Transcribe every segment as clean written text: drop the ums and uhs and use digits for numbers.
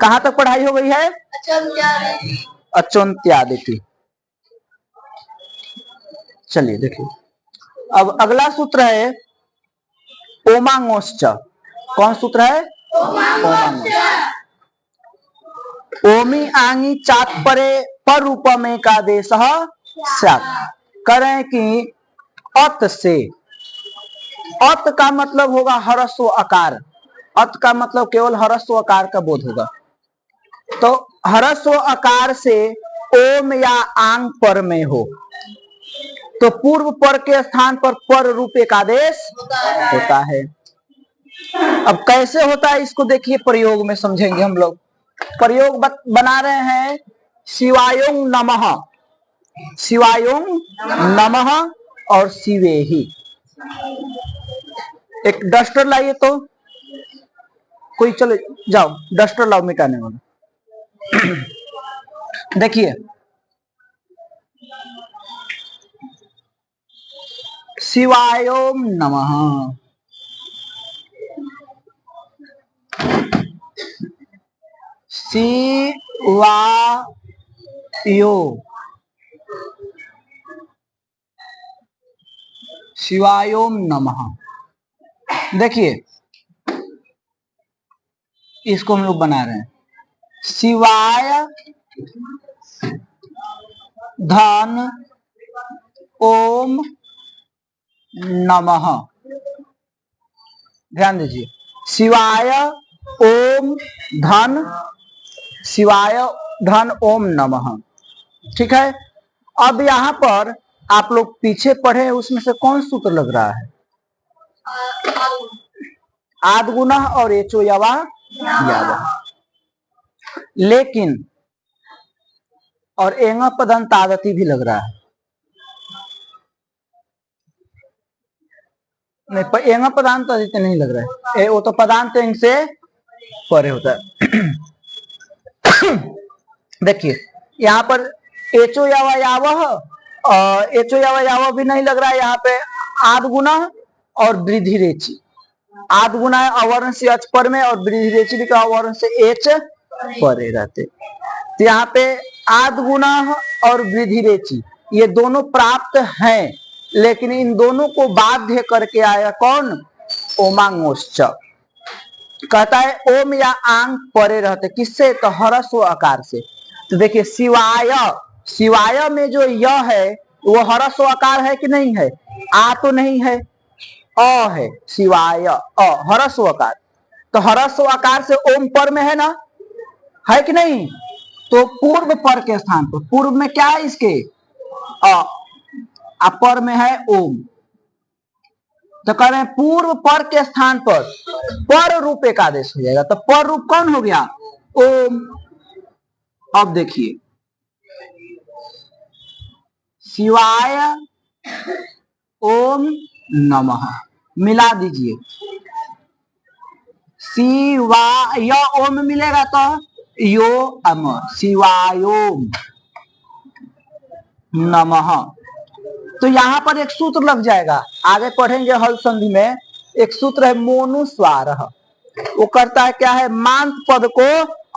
कहां तक पढ़ाई हो गई है? अचोन्त्यादिति। चलिए देखिए, अब अगला सूत्र है ओमांगोश्च। कौन सूत्र है? ओमांगोश्च। ओमी आंगी चात परे पर रूपम एकादेशः स्यात्। करें कि अत से, अत का मतलब होगा ह्रस्व आकार, अत का मतलब केवल ह्रस्व आकार का बोध होगा। तो ह्रस्व आकार से ओम या आंग पर में हो तो पूर्व पर के स्थान पर रूप एकादेश होता है। अब कैसे होता है इसको देखिए, प्रयोग में समझेंगे हम लोग। प्रयोग बना रहे हैं शिवायों नमः, शिवायों नमः और शिवेहि। एक डस्टर लाइए तो, कोई चले जाओ डस्टर लाओ मिटाने वाला। देखिए शिवायों नमः, शिवायों नमः। देखिए इसको हम लोग बना रहे हैं शिवाय धन ओम नमः। ध्यान दीजिए, शिवाय ओम धन, शिवाय धन ओम नमः। ठीक है। अब यहाँ पर आप लोग पीछे पढ़े उसमें से कौन सूत्र लग रहा है? आद्गुण और एचो यवा यावः। लेकिन और एंग पदंत आदति भी लग रहा है। नहीं, एंग पदांत आदित्य नहीं लग रहा है, वो तो पदांत एंग से परे होता है। देखिए यहाँ पर एचो यावा यावः, एचो यावा यावः भी नहीं लग रहा है। यहाँ पे आद्गुणा और वृद्धि रेची, आद्गुणा अवर्ण से अच पर में और वृद्धि रेची भी अवर्ण से एच परे रहते। तो यहाँ पे आद्गुणा और वृद्धि रेची ये दोनों प्राप्त हैं, लेकिन इन दोनों को बाध्य करके आया कौन? ओमांगोश्च। कहता है ओम या आंग परे रहते, किससे? तो ह्रस्व आकार से। तो देखिए शिवाय, शिवाय में जो य है वो ह्रस्व आकार है कि नहीं है? आ तो नहीं है, अ है, शिवाय अ ह्रस्व आकार। तो ह्रस्व आकार से ओम पर में है ना, है कि नहीं? तो पूर्व पर के स्थान पर, पूर्व में क्या है इसके? अपर में है ओम। तो कह रहे हैं पूर्व पर के स्थान पर रूप एकादेश हो जाएगा। तो पर रूप कौन हो गया? ओम। अब देखिए शिवाय ओम नमः मिला दीजिए, शिवाय ओम मिलेगा तो यो अम, शिवायोम नमः। तो यहां पर एक सूत्र लग जाएगा, आगे पढ़ेंगे हल संधि में। एक सूत्र है मोनुस्वार, वो करता है क्या है? मांत पद को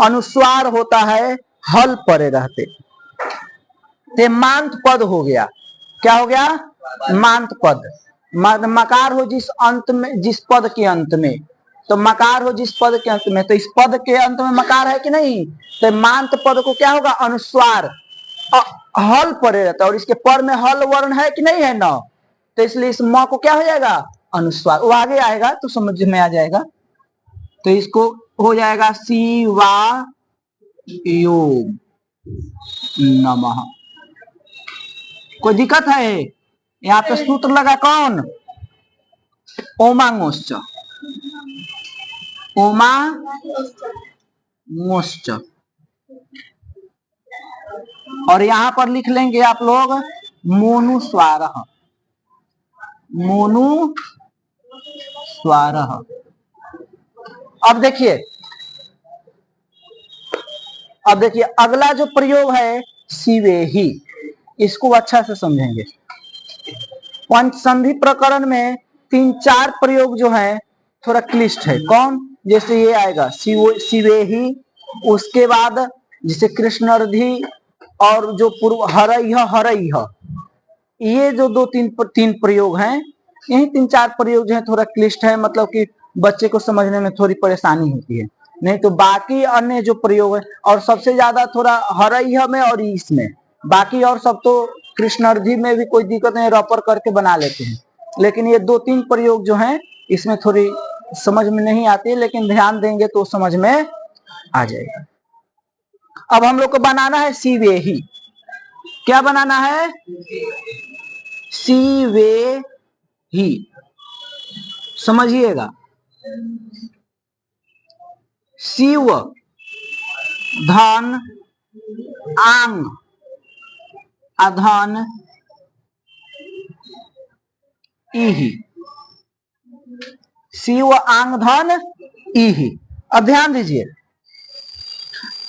अनुस्वार होता है हल परे रहते, ते मांत पद हो गया। क्या हो गया? मांत पद। मकार हो जिस अंत में, जिस पद के अंत में, तो मकार हो जिस पद के अंत में, तो इस पद के अंत में मकार है कि नहीं? तो मांत पद को क्या होगा? अनुस्वार हल परे रहता है, और इसके पर में हल वर्ण है कि नहीं है? न, तो इसलिए इस म को क्या हो जाएगा? अनुस्वार। वो आगे आएगा तो समझ में आ जाएगा। तो इसको हो जाएगा शिवा योम नमः। कोई दिक्कत है? यहाँ पे सूत्र लगा कौन? ओमांगोश्च, ओमांगोश्च। और यहां पर लिख लेंगे आप लोग मोनुस्वार, मोनुस्वार। अब देखिए, अगला जो प्रयोग है शिवेहि, इसको अच्छा से समझेंगे। पंचसंधि प्रकरण में 3-4 प्रयोग जो है थोड़ा क्लिष्ट है। कौन? जैसे ये आएगा शिवेहि, उसके बाद जैसे कृष्णर्धि और जो पूर्व हरैह, ये जो तीन प्रयोग हैं, यही 3-4 प्रयोग जो है थोड़ा क्लिष्ट है, मतलब कि बच्चे को समझने में थोड़ी परेशानी होती है। नहीं तो बाकी अन्य जो प्रयोग है, और सबसे ज्यादा थोड़ा हरैह में और इसमें, बाकी और सब तो कृष्णर्धि में भी कोई दिक्कत नहीं, रॉपर करके बना लेते हैं, लेकिन ये 2-3 प्रयोग जो हैं इसमें थोड़ी समझ में नहीं आती है, लेकिन ध्यान देंगे तो समझ में आ जाएगा। अब हम लोग को बनाना है सीवेही। क्या बनाना है? सीवेही। समझिएगा, शिव धन आंग अधन इहि, शिव आंग धन इहि। अब ध्यान दीजिए,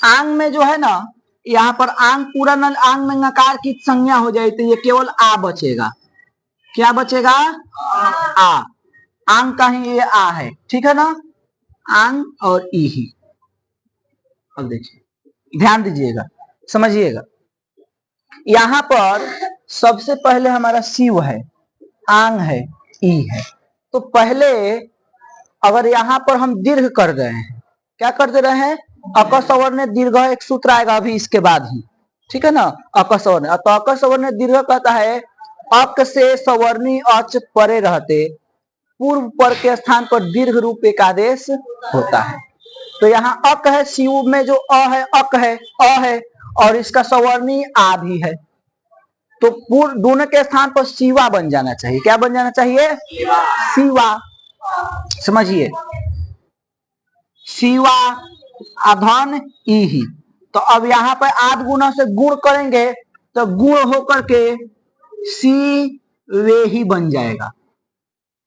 आंग में जो है ना, यहाँ पर आंग पूरा आंग में नकार की संज्ञा हो जाए तो ये केवल आ बचेगा। क्या बचेगा? आ। आंग का ही ये आ है, ठीक है ना, आंग और ई ही। अब देखिए, ध्यान दीजिएगा, समझिएगा, यहां पर सबसे पहले हमारा शिव है, आंग है, ई है। तो पहले अगर यहां पर हम दीर्घ कर रहे हैं, क्या कर दे रहे हैं? अकस्वर्ण दीर्घ एक सूत्र आएगा अभी इसके बाद ही, ठीक है ना, अकस्वर्ण। तो अकस्वर्ण दीर्घ कहता है अक से सवर्णी अच परे रहते पूर्व पर के स्थान पर दीर्घ रूप एक आदेश होता है। तो यहाँ अक है, शिव में जो अ है, अक है, अ है, और इसका सवर्णी आ भी है, तो पूर्व दोनों के स्थान पर शिवा बन जाना चाहिए। क्या बन जाना चाहिए? शिवा। समझिए, शिवा अधन इहि। तो अब यहाँ पर आध गुना से गुण करेंगे तो गुण होकर के सी वे ही बन जाएगा,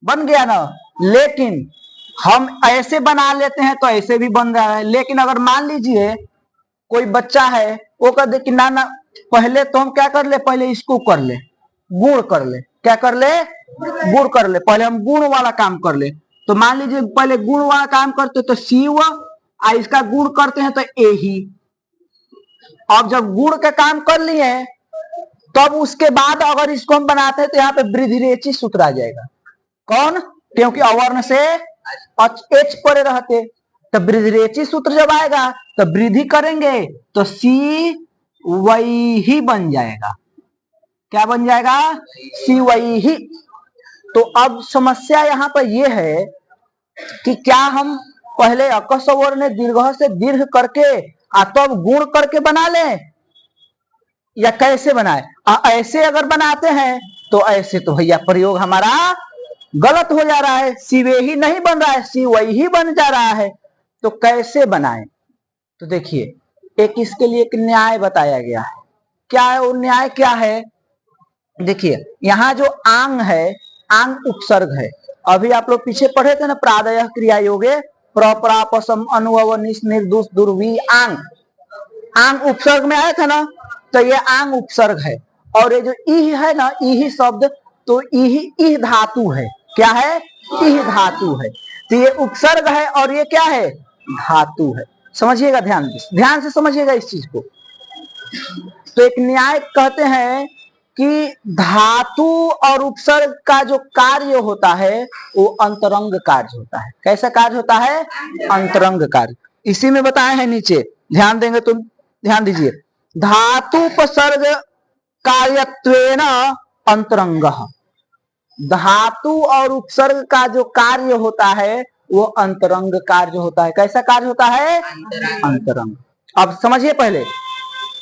बन गया ना। लेकिन हम ऐसे बना लेते हैं तो ऐसे भी बन रहा है, लेकिन अगर मान लीजिए कोई बच्चा है, वो कह दे कि ना ना, पहले तो हम क्या कर ले, पहले इसको कर ले, गुण कर ले। क्या कर ले? गुण कर ले। पहले हम गुण वाला काम कर ले। तो मान लीजिए पहले गुण वाला काम करते तो शिव, इसका गुण करते हैं तो ए ही। अब जब गुण का काम कर लिए तब उसके बाद अगर इसको हम बनाते हैं तो यहाँ पे वृद्धिरेचि सूत्र आ जाएगा। कौन? क्योंकि अवर्ण से एच परे रहते, तो वृद्धिरेचि सूत्र जब आएगा तो वृद्धि करेंगे तो सी वही ही बन जाएगा। क्या बन जाएगा? सी वही ही। तो अब समस्या यहाँ पर यह है कि क्या हम पहले अकस्वर्ण दीर्घ से दीर्घ करके तब गुण करके बना लें, या कैसे बनाए? ऐसे अगर बनाते हैं तो ऐसे तो भैया प्रयोग हमारा गलत हो जा रहा है, शिवे ही नहीं बन रहा है, शिवई ही बन जा रहा है। तो कैसे बनाए? तो देखिए, एक इसके लिए एक न्याय बताया गया है। क्या है वो न्याय? क्या है? देखिए, यहाँ जो आंग है, आंग उपसर्ग है। अभी आप लोग पीछे पढ़े थे ना, प्रादय क्रिया योगे प्रपरापसम अनुभव निर्दुष दुर्वी आंग, आंग उपसर्ग में आया था ना, तो ये आंग उपसर्ग है। और ये जो ई है ना, ई शब्द, तो ई धातु है। क्या है? ई धातु है। तो ये उपसर्ग है और ये क्या है? धातु है। समझिएगा, ध्यान से समझिएगा इस चीज को। तो एक न्याय कहते हैं कि धातु और उपसर्ग का जो कार्य होता है वो अंतरंग कार्य होता है। कैसा कार्य होता है? अंतरंग कार्य। इसी में बताए हैं नीचे, ध्यान देंगे तो ध्यान दीजिए, धातुपसर्ग कार्यत्वेन अंतरंग। धातु और उपसर्ग का जो कार्य होता है वो अंतरंग कार्य होता है। कैसा कार्य होता है? अंतरंग। अब समझिए, पहले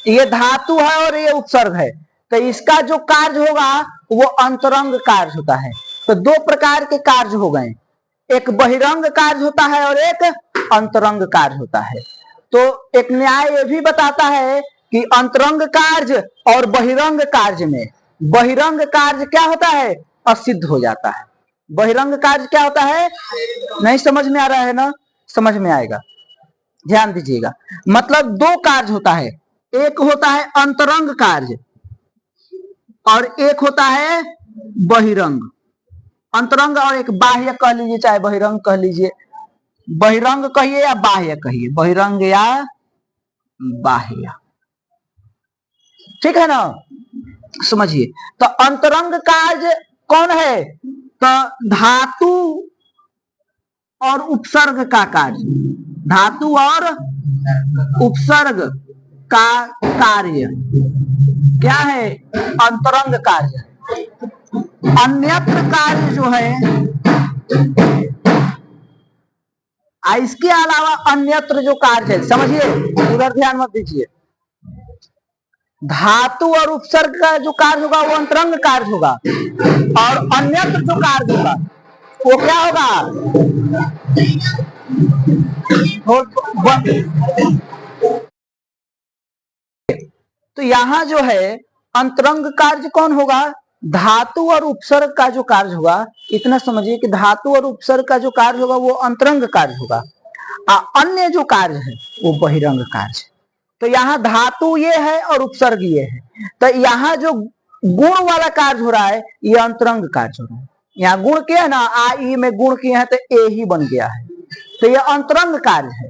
ये धातु है और ये उपसर्ग है, तो इसका जो कार्य होगा वो अंतरंग कार्य होता है। तो दो प्रकार के कार्य हो गए, एक बहिरंग कार्य होता है और एक अंतरंग कार्य होता है। तो एक न्याय ये भी बताता है कि अंतरंग कार्य और बहिरंग कार्य में, बहिरंग कार्य क्या होता है? असिद्ध हो जाता है। बहिरंग कार्य क्या होता है? नहीं समझ में आ रहा है ना? समझ में आएगा, ध्यान दीजिएगा। मतलब दो कार्य होता है, एक होता है अंतरंग कार्य और एक होता है बहिरंग। अंतरंग और एक बाह्य कह लीजिए, चाहे बहिरंग कह लीजिए, बहिरंग कहिए या बाह्य कहिए, बहिरंग या बाह्य। ठीक है ना, समझिए। तो अंतरंग कार्य कौन है? तो धातु और उपसर्ग का कार्य, धातु और उपसर्ग का कार्य क्या है? अंतरंग कार्य। अन्यत्र कार्य जो है, इसके अलावा अन्यत्र जो कार्य है, समझिए, उधर ध्यान मत दीजिए। धातु और उपसर्ग का जो कार्य होगा वो अंतरंग कार्य होगा, और अन्यत्र जो कार्य होगा वो क्या होगा? तो यहां जो है अंतरंग कार्य कौन होगा? धातु और उपसर्ग का जो कार्य होगा, इतना समझिए कि धातु और उपसर्ग का जो कार्य होगा वो अंतरंग कार्य होगा, अन्य जो कार्य है वो बहिरंग कार्य। तो यहाँ धातु ये है और उपसर्ग ये है, तो यहाँ जो गुण वाला कार्य हो रहा है ये अंतरंग कार्य हो रहा है। यहाँ गुण किया है ना, आ ई में गुण किए हैं तो ए ही बन गया है, तो ये अंतरंग कार्य है।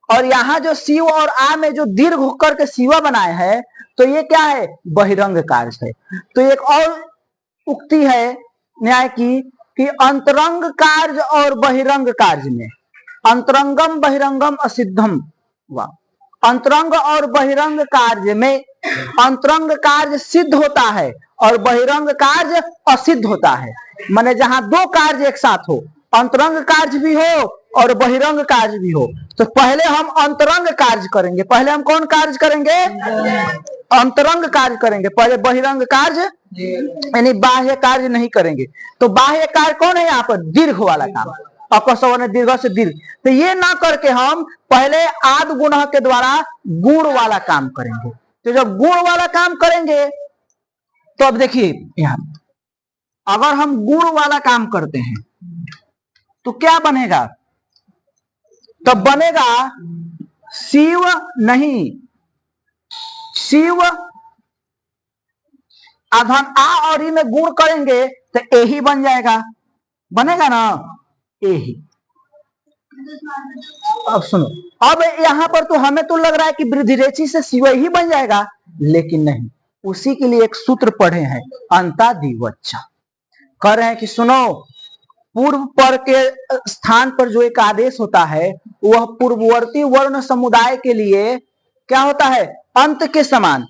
और यहाँ जो शिव और आ में जो दीर्घ होकर के शिवा बनाए हैं, तो ये क्या है? बहिरंग कार्य है। तो एक और उक्ति है न्याय की कि अंतरंग कार्य और बहिरंग कार्य में अंतरंगम बहिरंगम असिद्धम। वाह। अंतरंग और बहिरंग कार्य में अंतरंग कार्य सिद्ध होता है और बहिरंग कार्य असिद्ध होता है। माने जहां दो कार्य एक साथ हो, अंतरंग कार्य भी हो और बहिरंग कार्य भी हो, तो पहले हम अंतरंग कार्य करेंगे। पहले हम कौन कार्य करेंगे? अंतरंग कार्य करेंगे, पहले बहिरंग कार्य यानी बाह्य कार्य नहीं करेंगे। तो बाह्य कार्य कौन है यहाँ पर? दीर्घ वाला काम, अपसवर्ण दीर्घ से दीर्घ। तो ये ना करके हम पहले आद गुण के द्वारा गुण वाला काम करेंगे। तो जब गुण वाला काम करेंगे तो अब देखिए यहां, अगर हम गुण वाला काम करते हैं तो क्या बनेगा? तो बनेगा शिव नहीं, शिव अधन आ और ई में गुण करेंगे तो ए ही बन जाएगा, बनेगा ना ए ही। अब सुनो, अब यहां पर तो हमें तो लग रहा है कि वृद्धि रेचि से शिव ही बन जाएगा, लेकिन नहीं। उसी के लिए एक सूत्र पढ़े हैं, अंतादिवच्च। कह रहे हैं कि सुनो, पूर्व पर के स्थान पर जो एक आदेश होता है वह पूर्ववर्ती वर्ण समुदाय के लिए क्या होता है? अंत के समान।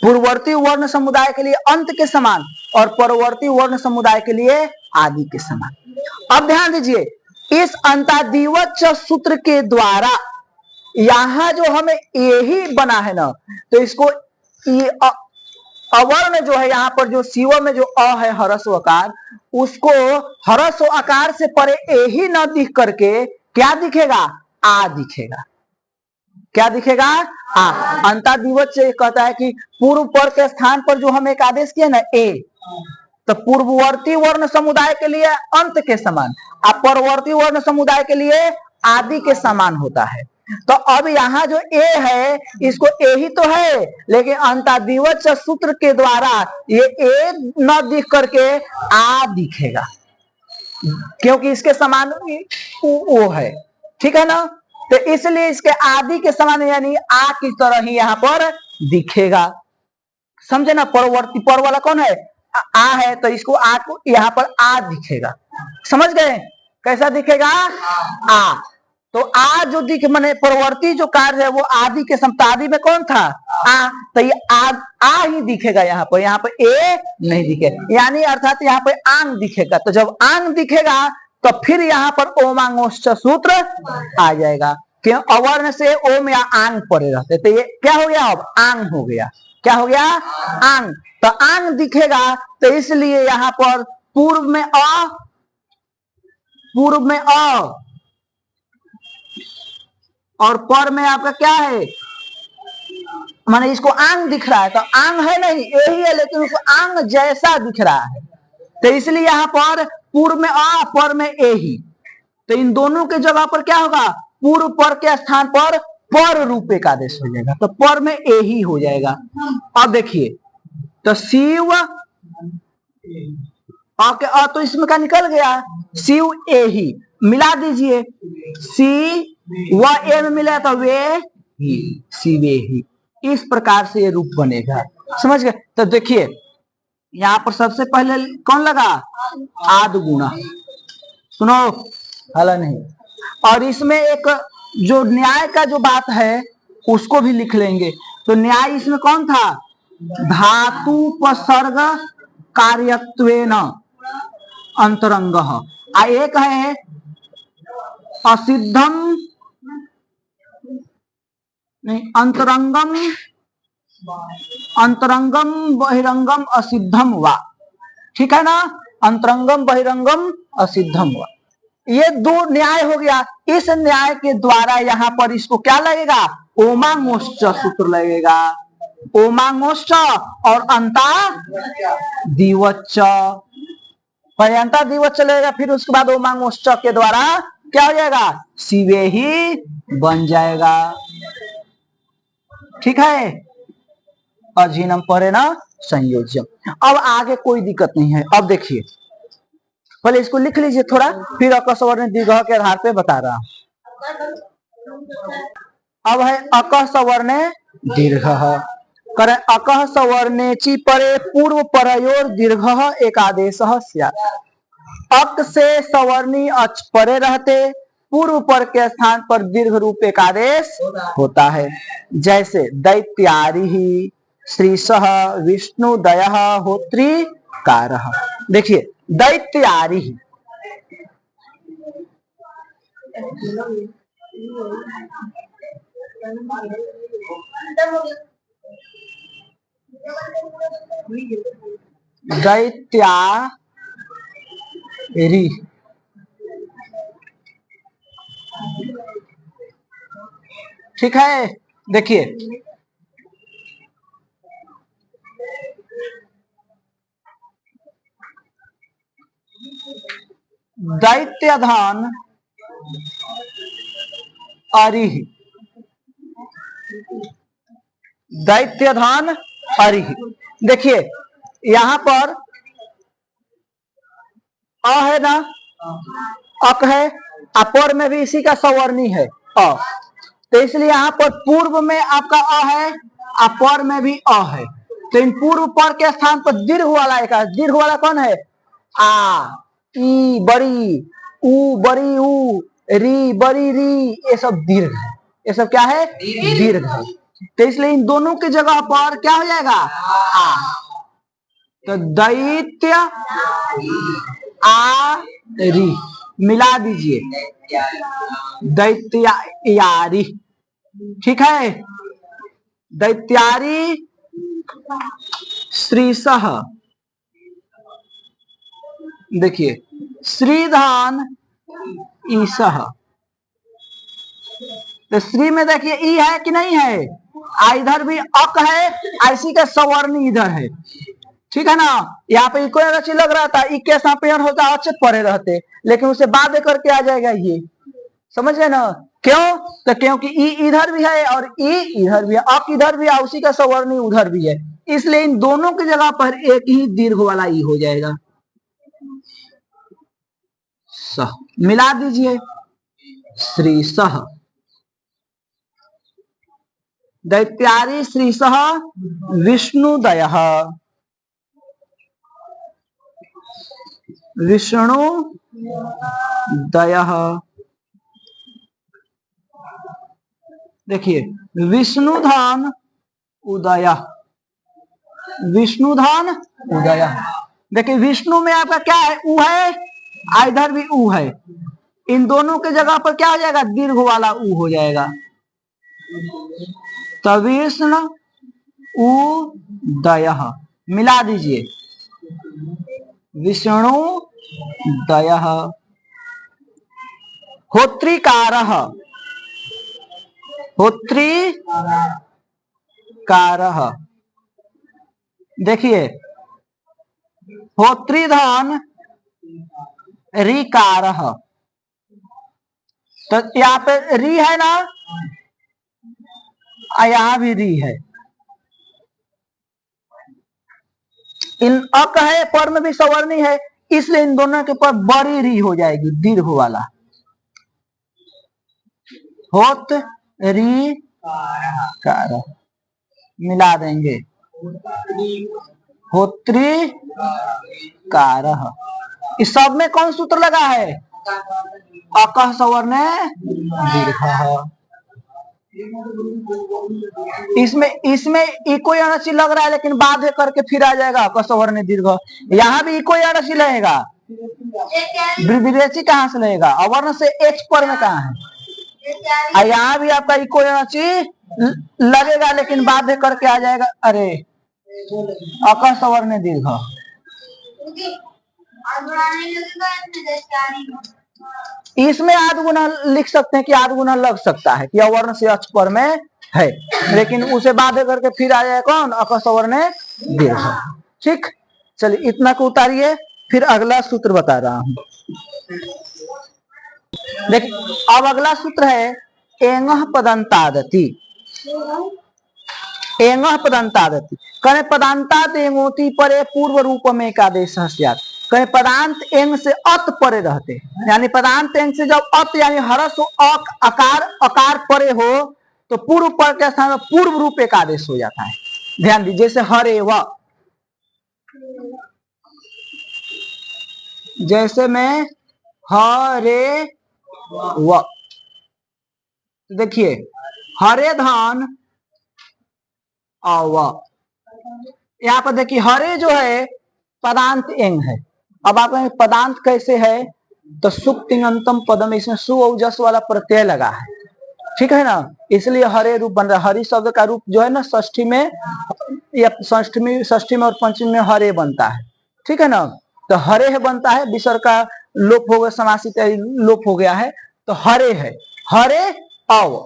पूर्ववर्ती वर्ण समुदाय के लिए अंत के समान और परवर्ती वर्ण समुदाय के लिए आदि के समान। अब ध्यान दीजिए, इस अंतादिवच्च सूत्र के द्वारा यहां जो हमें यही बना है ना, तो इसको अवर्ण जो है यहाँ पर जो शिव में जो अ है ह्रस्व आकार, उसको ह्रस्व आकार से परे ए ही न दिख करके क्या दिखेगा? आ दिखेगा। क्या दिखेगा? आ। अंतादिवच्च कहता है कि पूर्व पर के स्थान पर जो हम एक आदेश किया ना ए, तो पूर्ववर्ती वर्ण समुदाय के लिए अंत के समान और परवर्ती वर्ण समुदाय के लिए आदि के समान होता है। तो अब यहाँ जो ए है इसको ए ही तो है, लेकिन अंतादिवच्च सूत्र के द्वारा ये ए न दिख करके आ दिखेगा, क्योंकि इसके समान वो है। ठीक है ना, तो इसलिए इसके आदि के समान यानी आ की तरह ही यहाँ पर दिखेगा। समझे ना? परवर्ती पर वाला कौन है? आ है, तो इसको आ को यहाँ पर आ दिखेगा। समझ गए? कैसा दिखेगा? आ। तो आ जो दिखे माने परवर्ती जो कार्य है वो आदि के समान। आदि में कौन था? आ। तो ये आ ही दिखेगा यहाँ पर ए नहीं दिखेगा, यानी अर्थात यहाँ पर आंग दिखेगा। तो जब आंग दिखेगा तो फिर यहाँ पर ओमांगोश्च सूत्र आ जाएगा, क्यों? अवर्ण से ओम या आंग पड़े रहते, तो ये क्या हो गया? अब आंग हो गया। क्या हो गया? आंग। तो आंग दिखेगा, तो इसलिए यहाँ पर पूर्व में अ, पूर्व में अ और पर में आपका क्या है? माने इसको आंग दिख रहा है, तो आंग है नहीं, यही है, लेकिन उसको आंग जैसा दिख रहा है, तो इसलिए यहाँ पर पूर्व में अ, पर में ए ही। तो इन दोनों के जगह पर क्या होगा? पूर्व पर के स्थान पर रूप एक आदेश हो जाएगा, तो पर में ए ही हो जाएगा। अब देखिए, तो शिव तो इसमें क्या निकल गया? शिव ए ही, मिला दीजिए, सी वह ए में मिला तो वे ही, सीवे ही। इस प्रकार से ये रूप बनेगा। समझ गए? तो देखिए यहाँ पर सबसे पहले कौन लगा? आद गुण। सुनो, हला नहीं। और इसमें एक जो न्याय का जो बात है उसको भी लिख लेंगे। तो न्याय इसमें कौन था? धातुपसर्ग कार्यत्वेन अंतरंग। एक है असिद्धम, नहीं, अंतरंगम, अंतरंगम बहिरंगम असिद्धम वा। ठीक है ना? अंतरंगम बहिरंगम असिद्धम वा, ये दो न्याय हो गया। इस न्याय के द्वारा यहाँ पर इसको क्या लगेगा? ओमांगोश्च सूत्र लगेगा। ओमांगोश्च और अंता दिवच्च, पहले अंता दिवच्च लगेगा, फिर उसके बाद ओमांगोश्च के द्वारा क्या हो जाएगा? शिवे ही बन जाएगा। ठीक है? अजीनम परे ना संयोज्यम। अब आगे कोई दिक्कत नहीं है। अब देखिए, पहले इसको लिख लीजिए थोड़ा, फिर अक सवर्ण दीर्घ के आधार पे बता रहा हूं। अब है अक सवर्ण दीर्घ। करें अकः सवर्णेचि परे पूर्व परयोर दीर्घ एकादेश स्यात्। अक से सवर्णी अच परे रहते पूर्व पर के स्थान पर दीर्घ रूप एकादेश होता है। जैसे दैत्यारि ही, श्रीशः, विष्णुदयः, होत्रीकारः। देखिए दैत्यारि ही, दैत्यारि, ठीक है? देखिए दैत्यधान अरिह, दैत्यधान अरिह। देखिए यहां पर अ है ना, अक है, अपर में भी इसी का सवर्णी है अ, तो इसलिए यहाँ पर पूर्व में आपका अ है, अपर में भी अ है। तो इन पूर्व पर के स्थान पर दीर्घ वाला एक, दीर्घ वाला कौन है? आ, ई बड़ी, उ बड़ी उ, री बड़ी री, ये सब दीर्घ है। ये सब क्या है? दीर्घ है। तो इसलिए इन दोनों की जगह पर क्या हो जाएगा? आ। तो दैत्य आ री मिला दीजिए, दैत्यारी। ठीक है? दैत्यारी श्रीशः, देखिए श्रीधान ईशः। तो श्री में देखिए ई है कि नहीं है? इधर भी अक है, ऐसी का सवर्णी इधर है। ठीक है ना? यहाँ पे इको रची लग रहा था, ई के साथ होता अचेत पड़े रहते, लेकिन उसे बाद करके आ जाएगा ये। समझ गए ना? क्यों? तो क्योंकि ई इधर भी है और ई इधर भी है, अक इधर भी है, उसी का सवर्णी उधर भी है, इसलिए इन दोनों की जगह पर एक ही दीर्घ वाला ई हो जाएगा। सह मिला दीजिए, श्री सह, दैत्यारी श्रीशः विष्णुदयः, विष्णुदयः। देखिए विष्णुधान उदय, विष्णुधान उदय। देखिए विष्णु में आपका क्या है? उ है, इधर भी उ है, इन दोनों के जगह पर क्या हो जाएगा? दीर्घ वाला उ हो जाएगा। तो विष्णु उदय मिला दीजिए, विष्णु दय, होत्रीकारः, होत्रीकारः। देखिए होत्रीधान रीकारः। तो यहाँ पे री है ना, यहाँ भी री है, इन अक है, पर में भी सवर्णी है, इसलिए इन दोनों के ऊपर बड़ी री हो जाएगी, दीर्घ वाला। होत री कार, मिला देंगे होत्री कार। इस सब में कौन सूत्र लगा है? अकह सवर्ण दीर्घ। इसमें इसमें इको अणसी लग रहा है, लेकिन बाध्य करके फिर आ जाएगा अकह सवर्ण दीर्घ। यहाँ भी इको अणसी लगेगा, विदेशी कहाँ से लगेगा? अवर्ण से एच पर में कहाँ है? यहाँ भी आपका इको अणसी लगेगा, लेकिन बाध्य करके आ जाएगा, अरे अकह सवर्ण दीर्घ। इसमें आध गुना लिख सकते हैं कि आध गुना लग सकता है कि अवर्ण से अक्ष पर में है, लेकिन उसे बाध्य करके फिर आ जाए कौन? अकह सवर्ण दीर्घ। ठीक, चलिए इतना को उतारिए, फिर अगला सूत्र बता रहा हूं। देखिए अब अगला सूत्र है एंगह पदंतादति। एंगह पदंतादति कहे पदांतात एंगोति परे पूर्व रूप में एकादेश स्यात्। कहे पदांत एंग से अत परे रहते, यानी पदांत एंग से जब अत यानी हरस हो, अकार अकार परे हो, तो पूर्व पर के स्थान में पूर्व रूप एकादेश हो जाता है। ध्यान दीजिए, जैसे हरे व, जैसे में हरे व, देखिए हरे धान अव, यहाँ पर देखिए हरे जो है पदांत एंग है। अब आप पदांत कैसे है? तो सुख तिङंतम पदम, इसमें सु और जस वाला प्रत्यय लगा है, ठीक है ना, इसलिए हरे रूप बन रहा है। हरि शब्द का रूप जो है ना षष्ठी में या षष्ठी में और पंचमी में हरे बनता है, ठीक है ना। तो हरे है बनता है, विसर्ग का लोप हो गया, समासित लोप हो गया है, तो हरे है, हरे अव।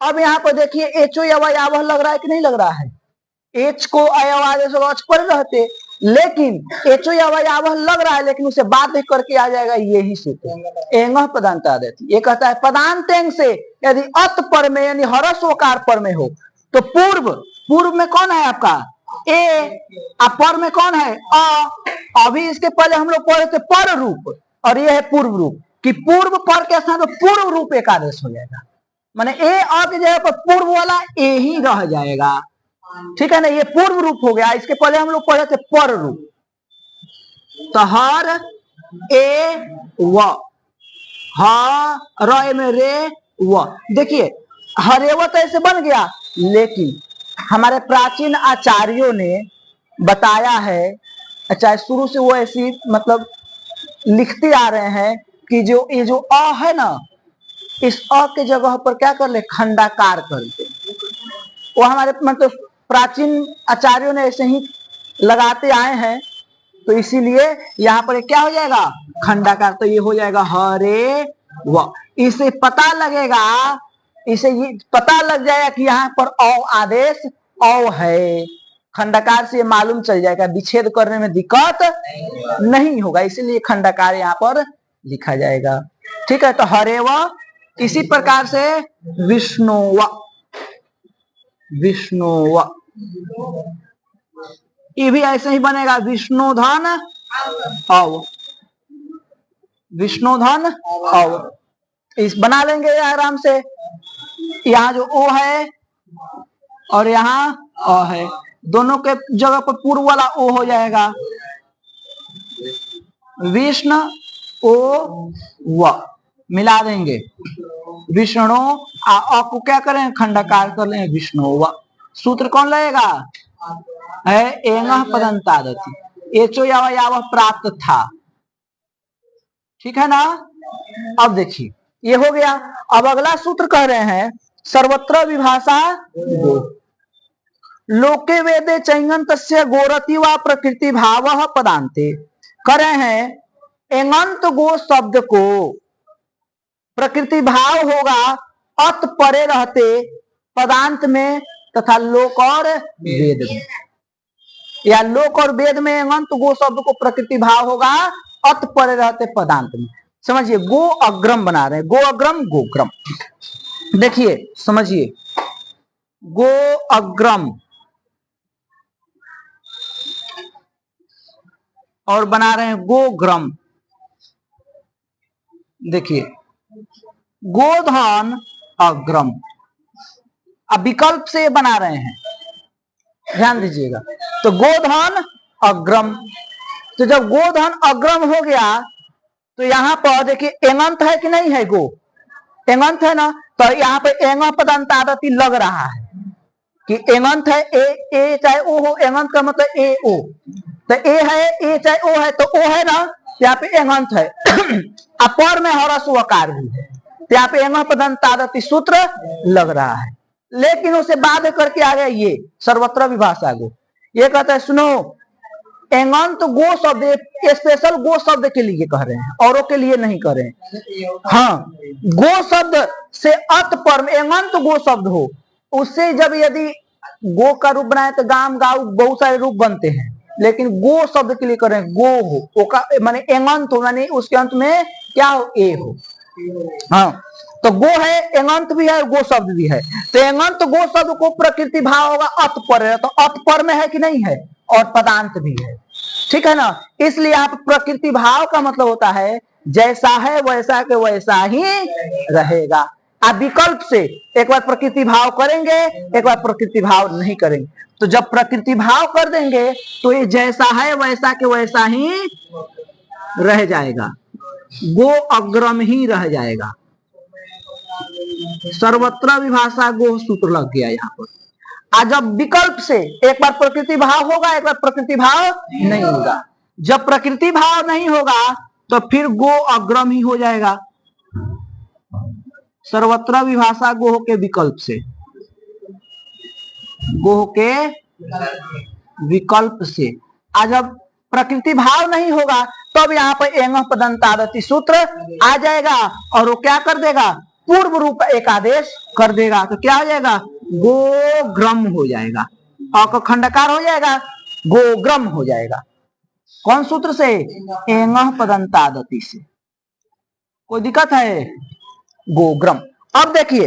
अब यहाँ पर देखिए एचो यावह लग रहा है कि नहीं लग रहा है? एच को अयव आदेश पर रहते, लेकिन एचो यावह लग रहा है, लेकिन उसे बाध्य करके आ जाएगा यही सूत्र एंगह पदांतादति। ये कहता है पदांत एंग से यदि अत पर में यानी हरस ओकार पर में हो, तो पूर्व, पूर्व में कौन है आपका? ए, पर में कौन है? अ। अभी इसके पहले हम लोग पढ़े थे पर रूप, और ये है पूर्व रूप, कि पूर्व पर के स्थान पर पूर्व रूप एकादेश हो जाएगा, माने ए अ की जगह पर पूर्व वाला ए ही रह जाएगा, ठीक है ना। ये पूर्व रूप हो गया। इसके पहले हम लोग पढ़े थे पर रूप, तो हर ए व, ह में रे व, देखिए हरेव तो ऐसे बन गया, लेकिन हमारे प्राचीन आचार्यों ने बताया है, चाहे शुरू से वो ऐसी मतलब लिखते आ रहे हैं कि जो ये जो अ है ना, इस अ के जगह पर क्या कर ले? खंडाकार कर दे। वो हमारे मतलब प्राचीन आचार्यों ने ऐसे ही लगाते आए हैं, तो इसीलिए यहाँ पर क्या हो जाएगा? खंडाकार। तो ये हो जाएगा हरे व। इसे पता लगेगा, इसे ये पता लग जाएगा कि यहाँ पर औ आदेश औ है, खंडाकार से ये मालूम चल जाएगा, विच्छेद करने में दिक्कत नहीं होगा, इसीलिए खंडाकार यहाँ पर लिखा जाएगा, ठीक है। तो हरे व, इसी प्रकार से विष्णु व, विष्णु व, ये भी ऐसे ही बनेगा, विष्णुधन अव, विष्णुधन अव, इस बना लेंगे आराम से। यहाँ जो ओ है और यहाँ अ है, दोनों के जगह पर पूर्व वाला ओ हो जाएगा, विष्णु ओ व, मिला देंगे विष्णु, अ को क्या करें? खंडाकार कर लें, विष्णु व। सूत्र कौन लगेगा? है एंगह पदंतादति, एचो यावह प्राप्त था, ठीक है ना। अब देखिए ये हो गया। अब अगला सूत्र कह रहे हैं सर्वत्र विभाषा गो, लोके वेदे चैंगन तस्य गोरति व प्रकृति भाव पदांते। कह रहे हैं एंगंत गो शब्द को प्रकृति भाव होगा अत परे रहते पदांत में तथा लोक और वेद में, या लोक और वेद में एंगंत गो शब्द को प्रकृति भाव होगा अत परे रहते पदांत में। समझिए गो अग्रम बना रहे हैं, गो अग्रम गोग्रम। देखिए समझिए, गो अग्रम और बना रहे हैं गोग्रम। देखिए गोधन अग्रम। अब विकल्प से बना रहे हैं, ध्यान दीजिएगा। तो गोधन अग्रम, तो जब गोधन अग्रम हो गया तो यहाँ पर देखिए एंगंत है कि नहीं है, गो एंगंत है ना, तो यहाँ पे एंग पदंतादति लग रहा है कि एंगंत है, ए चाहे ओ हो, एंगंत का मतलब ए ओ, तो ए है, ए चाहे ओ है, तो ओ है ना, यहाँ पे एंगंत है। अपर में हरस वकार भी है, तो यहाँ पे एंग पदंतादति सूत्र लग रहा है। लेकिन उसे बाद करके आ गया ये सर्वत्र विभाषा गो। ये कहता है सुनो, एंगंत गो शब्द स्पेशल गो शब्द के लिए कह रहे हैं, औरों के लिए नहीं कह रहे हैं। हाँ, गो शब्द से अत पर एंगंत गो शब्द हो, उससे जब यदि गो का रूप बनाए तो गाम गाऊ बहुत सारे रूप बनते हैं, लेकिन गो शब्द के लिए कह रहे हैं गो हो, का माने एंगंत हो, माने उसके अंत में क्या हो, ए हो। हाँ, तो गो है, एंगंत भी है, गो शब्द भी है। तो एंगंत गो शब्द को प्रकृति भाव होगा अत पर है, तो अत पर में है कि नहीं है, और पदांत भी है, ठीक है ना। इसलिए आप प्रकृति भाव का मतलब होता है जैसा है वैसा के वैसा ही रहेगा। आप विकल्प से एक बार प्रकृति भाव करेंगे, एक बार प्रकृति भाव नहीं करेंगे। तो जब प्रकृति भाव कर देंगे तो ये जैसा है वैसा के वैसा ही रह जाएगा, गो अग्रम ही रह जाएगा। सर्वत्र विभाषा गो सूत्र लग गया यहाँ पर। आज जब विकल्प से एक बार प्रकृति भाव होगा, एक बार प्रकृति भाव नहीं होगा। जब प्रकृति भाव नहीं होगा तो फिर गो अग्रम ही हो जाएगा, सर्वत्र विभाषा गोह के विकल्प से, गोह के विकल्प से। आज जब प्रकृति भाव नहीं होगा तब यहाँ पर एंग पदंतादति सूत्र आ जाएगा और वो क्या कर देगा, पूर्व रूप एक आदेश कर देगा। तो क्या हो जाएगा, गोग्रम हो जाएगा, अ खंडकार हो जाएगा, गोग्रम हो जाएगा। कौन सूत्र से, एंग पदंतादति से। कोई दिक्कत है, गोग्रम। अब देखिए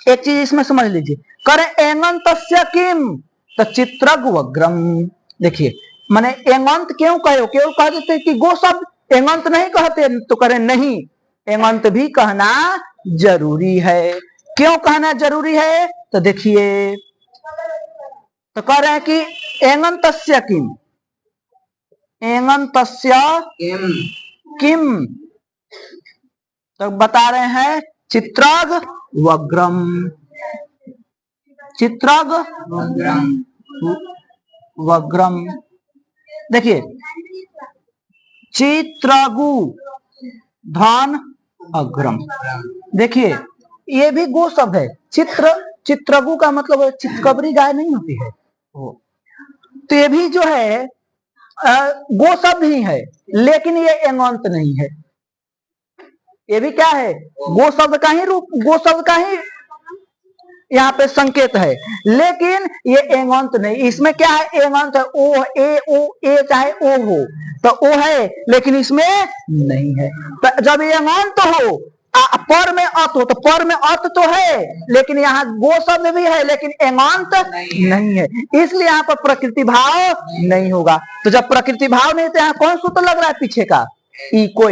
एक चीज इसमें समझ लीजिए, करे एंगंतस्य किम, तो चित्रग वग्रम। देखिए माने एंगंत क्यों कहे, केवल कह देते कि गो शब्द, एंगंत नहीं कहते, तो करे नहीं, एंगंत भी कहना जरूरी है। क्यों कहना जरूरी है, तो देखिए, तो कह रहे हैं कि एंगंतस्य किम, एंगंतस्य किम, तो बता रहे हैं चित्रग वग्रम, चित्रग वग्रम। देखिए चित्रगु धन अग्रम, देखिए ये भी गो शब्द है। चित्र, चित्रगु का मतलब चितकबरी गाय नहीं होती है, तो ये भी जो है गो शब्द ही है, लेकिन ये एंगंत नहीं है। ये भी क्या है, गो शब्द का ही रूप, गो शब्द का ही यहाँ पे संकेत है, लेकिन ये एंगंत नहीं। इसमें क्या है, एंगंत है, ओ ए चाहे ओ हो, तो ओ है, लेकिन इसमें नहीं है। तो जब ये एंगंत हो, पर में अत हो, तो पर में अत तो है, लेकिन यहाँ गो शब्द भी है, लेकिन एंगंत नहीं है, इसलिए यहाँ पर प्रकृति भाव नहीं होगा। तो जब प्रकृति भाव नहीं, तो यहाँ कौन सूत्र लग रहा है पीछे का, इको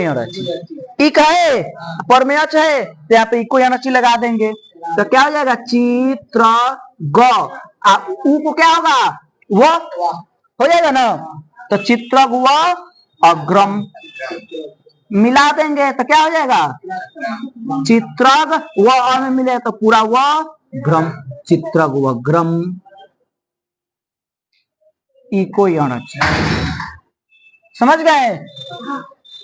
इक है, पर में अच है, तो यहाँ पे इको अची लगा देंगे, तो क्या हो जाएगा, चित्र ग, उ को क्या होगा, वो हो जाएगा ना, तो चित्र व अग्रम मिला देंगे तो क्या हो जाएगा, चित्रग व अ में मिले तो पूरा व ग्रम, चित्रग व ग्रम, इको अच। समझ गए।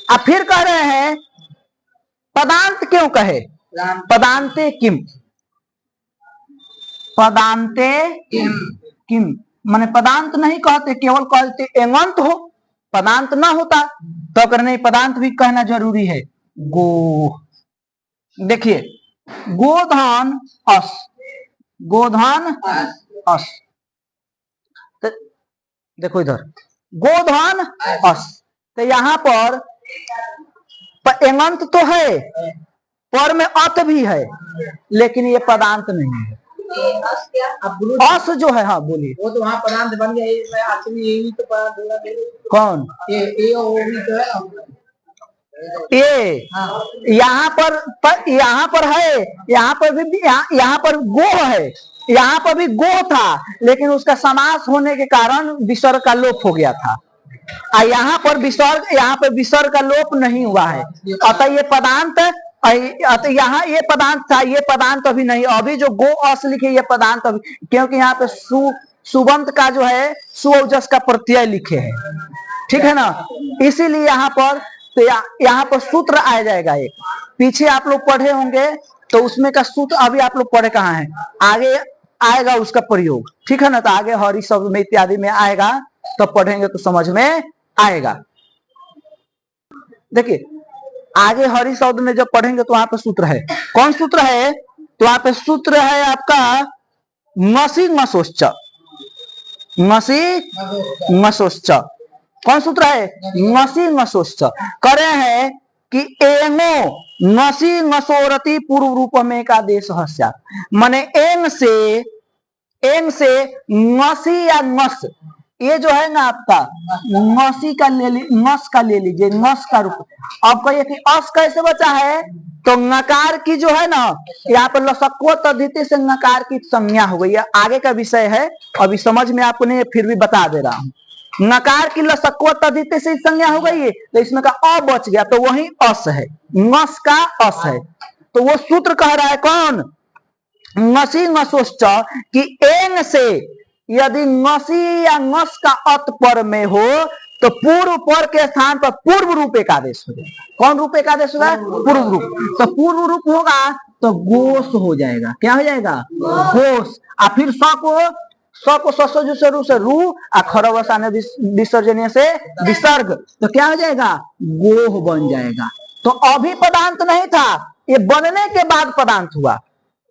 अब फिर कह रहे हैं पदांत क्यों कहे, पदांते किम, पदांते किम माने पदांत नहीं कहते, केवल कहते एंगंत हो, पदांत ना होता तो अगर नहीं, पदांत भी कहना जरूरी है। गो, देखिए गोधन अस, गोधन अस, तो देखो इधर गोधन अस, तो यहाँ पर एंगंत तो है, पर में अत भी है, लेकिन ये पदांत नहीं है। अस जो है, हाँ बोलिए, वो तो वहाँ पदांत बन गया, तो कौन, ए यहाँ पर है, यहाँ पर भी यहाँ पर गो है, यहाँ पर भी गो था, लेकिन उसका समास होने के कारण विसर्ग का लोप हो गया था। यहाँ पर विसर्ग का लोप नहीं हुआ है, अतः ये पदांत, अतः यहाँ ये पदांत था, ये पदांत अभी नहीं, अभी जो गो अस लिखे ये पदांत अभी, क्योंकि यहाँ पे सुबंत का जो है सुओजस का प्रत्यय लिखे है, ठीक है ना, इसीलिए यहाँ पर तो यहाँ पर सूत्र आ जाएगा। एक पीछे आप लोग पढ़े होंगे तो उसमें का सूत्र अभी आप लोग पढ़े कहाँ है, आगे आएगा उसका प्रयोग, ठीक है ना, तो आगे हरि शब्द में इत्यादि में आएगा तो पढ़ेंगे तो समझ में आएगा। देखिए आगे हरि शब्द में जब पढ़ेंगे तो वहां पर सूत्र है, कौन सूत्र है, तो वहां पे सूत्र है आपका मसी मसोश्च, मसी मसोश्च, कौन सूत्र है, मसी मसोश्च। करे हैं कि एंगो नसी नसोरति पूर्व रूप में का देश हस्या, माने एंग से नसी या नस, ये जो है ना आपका नसी का नस का ले लीजिए, नस का रूप। अब कहिए कि अस कैसे बचा है, तो नकार की जो है ना यहाँ पर लसक्व तद्धिति से नकार की संज्ञा हो गई है, आगे का विषय है, अभी समझ में आपको नहीं, फिर भी बता दे रहा हूं। नकार की लसक्व तद्धिति से संज्ञा हो गई है, तो इसमें का अ बच गया, तो वही अस है, नस का अस है। तो वो सूत्र कह रहा है कौन, नसी नसोश्च, कि एंग से यदि नसी या नस का अत पर में हो तो पूर्व पर के स्थान पर पूर्व रूप एक आदेश हो जाएगा। कौन रूप एक आदेश होगा, पूर्व रूप, तो पूर्व रूप होगा तो गोस हो जाएगा, क्या हो जाएगा, गोस। और फिर स को ससुर से रू और खरवसाने विसर्जनीय से विसर्ग, तो क्या हो जाएगा, गोह बन जाएगा। तो अभी पदांत नहीं था, ये बनने के बाद पदांत हुआ,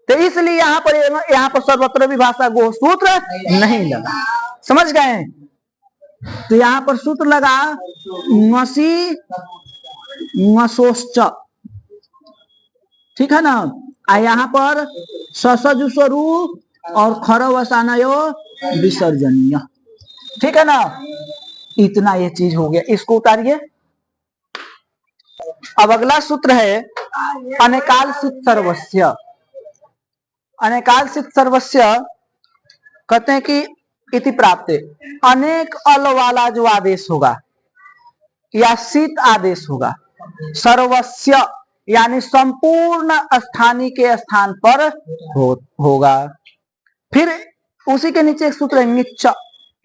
तो इसलिए यहाँ पर सर्वत्र विभाषा गोह सूत्र नहीं लगा, समझ गए। तो यहाँ पर सूत्र लगा मसी मसोश्च, ठीक है ना, यहाँ पर ससजुसरु और खरवसानयो विसर्जनीय, ठीक है ना, इतना ये चीज हो गया, इसको उतारिए। अब अगला सूत्र है अनेकालसित सर्वस्य। अनेकालसित सर्वस्य कहते हैं कि इति प्राप्त, अनेक अल वाला जो आदेश होगा या शीत आदेश होगा, सर्वस्य यानी संपूर्ण स्थानीय के स्थान पर होगा। फिर उसी के नीचे एक सूत्र है निच्च,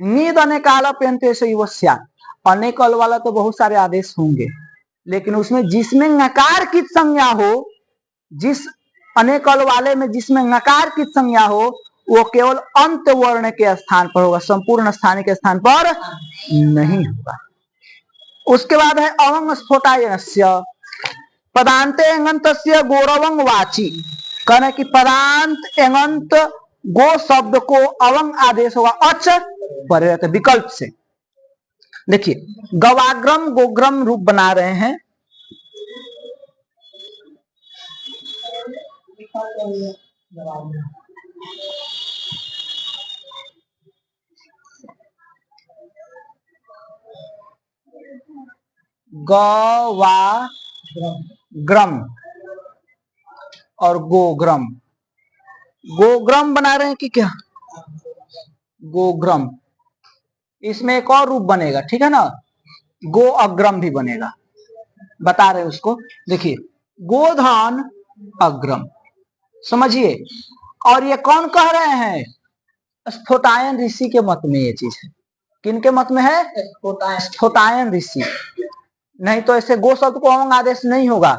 नीद अनेकाल अप्यन्ते से युवस्या, अनेक अल वाला तो बहुत सारे आदेश होंगे, लेकिन उसमें जिसमें नकार की संज्ञा हो, जिस अनेक अल वाले में जिसमें नकार की संज्ञा हो वो केवल अंत वर्ण के स्थान पर होगा, संपूर्ण स्थानीय के स्थान पर नहीं होगा। उसके बाद है अवंग स्फोटायनस्य, पदांते एंगंतस्य गौरवंग वाची, कहना कि पदांत एंगंत गो शब्द को अवंग आदेश होगा अच पर विकल्प से। देखिए गवाग्रम गोग्रम रूप बना रहे हैं, गवाग्रम और गोग्रम, गोग्रम बना रहे हैं कि क्या, गोग्रम, इसमें एक और रूप बनेगा, ठीक है ना, गो अग्रम भी बनेगा, बता रहे हैं उसको। देखिए गोधान अग्रम, समझिए। और ये कौन कह रहे हैं, स्फोटायन ऋषि के मत में ये चीज है। किनके मत में है, स्फोटायन ऋषि। नहीं तो ऐसे गो शब्द को अवंग आदेश नहीं होगा,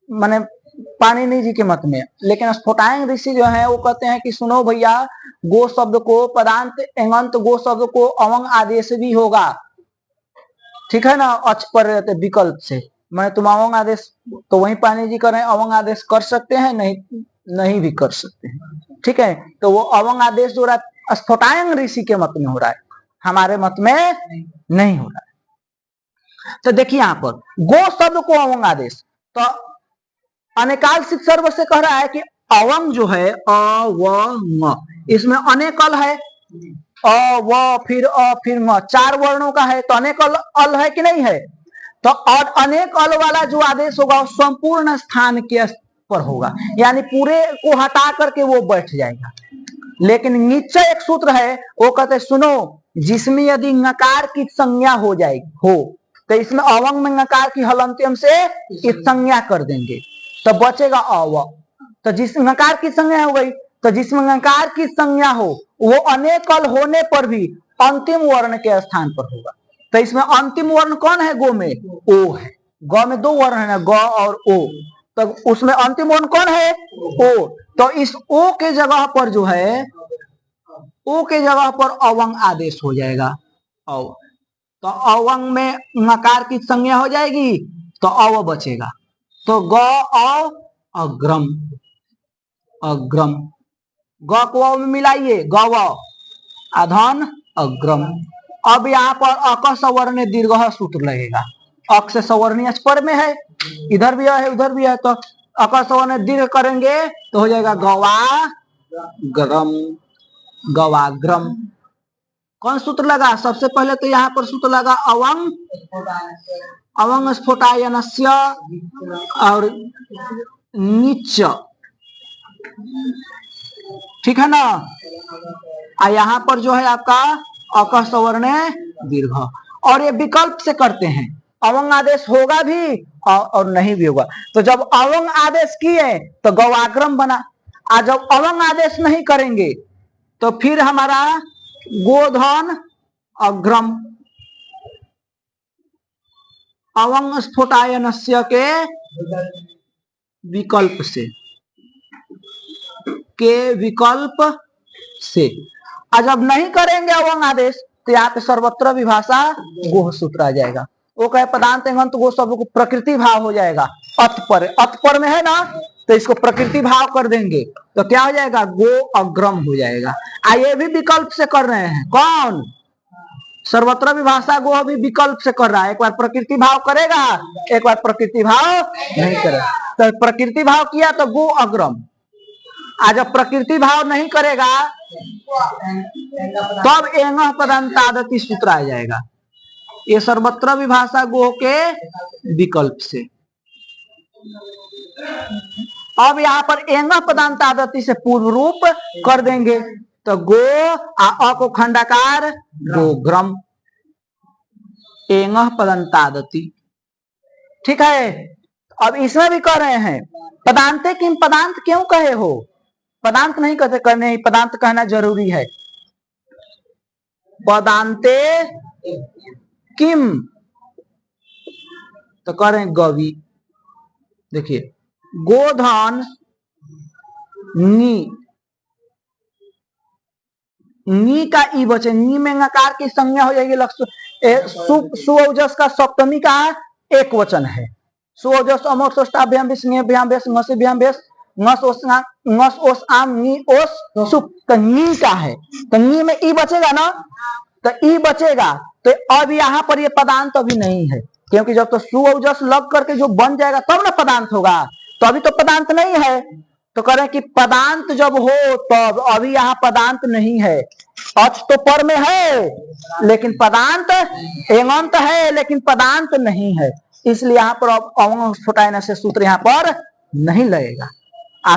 माने पाणिनि जी के मत में। लेकिन स्फोटायन ऋषि जो है वो कहते हैं कि सुनो भैया, गो शब्द को पदांत एंगंत गो शब्द को अवंग आदेश भी होगा, ठीक है ना, अच पर रहते विकल्प से। मैं तुम अवंग आदेश तो वही पाणिनि जी कर रहे हैं, अवंग आदेश कर सकते हैं, नहीं भी कर सकते हैं, ठीक है। तो वो अवंग आदेश जो रहा है स्फोटायन ऋषि के मत में हो रहा है, हमारे मत में नहीं हो रहा है। तो देखिए यहाँ पर गो शब्द को अवंग आदेश, तो अनेकालसित सर्व से कह रहा है कि अवंग जो है अवंग, इसमें अनेक अल है, अ व फिर अ फिर म, चार वर्णों का है, तो अनेक अल है कि नहीं है। तो और अनेक अल वाला जो आदेश होगा वो संपूर्ण स्थान के पर होगा, यानी पूरे को हटा करके वो बैठ जाएगा। लेकिन निश्चय एक सूत्र है, वो कहते सुनो, जिसमें यदि नकार की संज्ञा हो जाएगी हो तो इसमें अवंग में नकार की हलंत्यम से इस संज्ञा कर देंगे तो बचेगा अव। तो जिस नकार की संज्ञा हो गई, तो जिसमें नकार की संज्ञा हो वो अनेक अल होने पर भी अंतिम वर्ण के स्थान पर होगा। तो इसमें अंतिम वर्ण कौन है? गो में ओ है। गौ में दो वर्ण है ना, ग और ओ, तो उसमें अंतिम वर्ण कौन है? ओ। तो इस ओ के जगह पर जो है, ओ के जगह पर अवंग आदेश हो जाएगा अव। तो अवंग में नकार की संज्ञा हो जाएगी तो अव बचेगा। तो ग अव अग्रम, अग्रम, ग को अव में मिलाइए, गव अधन अग्रम। अब यहाँ पर अक सवर्ण दीर्घ सूत्र लगेगा। अक से सवर्णीय पर में है, इधर भी है उधर भी है, तो अक सवर्ण दीर्घ करेंगे तो हो जाएगा गवाग्रम, गवाग्रम। कौन सूत्र लगा? सबसे पहले तो यहाँ पर सूत्र लगा अवंग, अवंग स्फोटायनस्य और नीच, ठीक है ना। यहाँ पर जो है आपका अक सवर्ण दीर्घ, और ये विकल्प से करते हैं, अवंग आदेश होगा भी और नहीं भी होगा। तो जब अवंग आदेश किए तो गवाग्रम बना, और जब अवंग आदेश नहीं करेंगे तो फिर हमारा गोधन अग्रम। अवंग स्फोटायनस्य के विकल्प से, के विकल्प से। और जब नहीं करेंगे अवंग आदेश तो यहाँ पे सर्वत्र विभाषा गोह सूत्र आ जाएगा। वो कहे पदांत एंगंत गो शब्द को प्रकृति भाव हो जाएगा, अत पर, अत पर में है ना, तो इसको प्रकृति भाव कर देंगे तो क्या हो जाएगा? गो अग्रम हो जाएगा। ये भी विकल्प से कर रहे हैं, कौन? सर्वत्र विभाषा गो भी विकल्प से कर रहा है। एक बार प्रकृति भाव करेगा, एक बार प्रकृति भाव नहीं करेगा। तो प्रकृति भाव किया तो गो अग्रम, आज जब प्रकृति भाव नहीं करेगा तब एंग पदंतादति सूत्र आ जाएगा। ये सर्वत्र विभाषा गो के विकल्प से। अब यहाँ पर एंग पदांतादति से पूर्व रूप कर देंगे तो गो अ को खंडाकार गोग्रम, एंग पदंतादति, ठीक है। अब इसमें भी कर रहे हैं पदांते किम, पदांत क्यों कहे हो? पदांत नहीं कहते करने, पदांत कहना जरूरी है। पदांते किम तो करें गवी, देखिए गोधन नी, नी का ई बचे, नी में नकार की संज्ञा हो जाएगी सुओजस का सप्तमी का एक वचन है। सुओजस अमोर सोष्टाभ्याम विस्नेभ्याम वेस ngसिभ्याम वेस ngस ओस आम नी ओस सुप, तो नी का है तो नी में ई बचेगा ना, तो ई बचेगा। तो अब यहाँ पर ये पदांत अभी नहीं है, क्योंकि जब तो सुओजस लग करके जो बन जाएगा तब ना पदांत होगा, तो अभी तो पदांत नहीं है। तो कह रहे हैं कि पदांत जब हो तब, अभी यहाँ पदांत नहीं है। अच तो पर में है लेकिन पदांत, एंगंत है लेकिन पदांत नहीं है, इसलिए यहाँ पर अवंग स्फोटायन से सूत्र यहाँ पर नहीं लगेगा।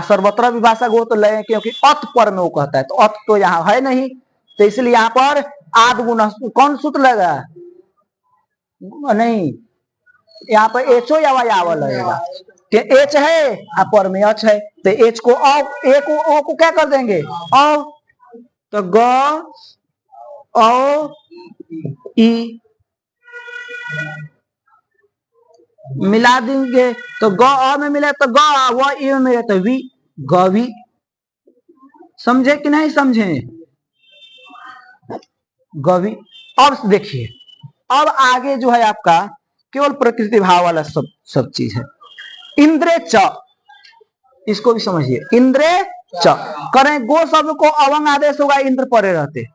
सर्वत्र विभाषा गो तो लगे क्योंकि अत पर में वो कहता है, तो अत तो यहाँ है नहीं, तो इसलिए यहाँ पर आद गुण कौन सूत्र लगा? नहीं, यहाँ पर एचो या वायाव लगेगा। एच है पर में अच है, तो एच को ओ को क्या कर देंगे? औ, तो ग औ ई मिला देंगे तो ग अ में मिले तो ग, व ई में मिले तो वी, गवी। समझे कि नहीं समझे? गवी। अब देखिए, अब आगे जो है आपका केवल प्रकृति भाव वाला सब चीज है। इंद्रे च, इसको भी समझिए, इंद्रे च करें गो शब्द को अवंग आदेश होगा इंद्र परे रहते,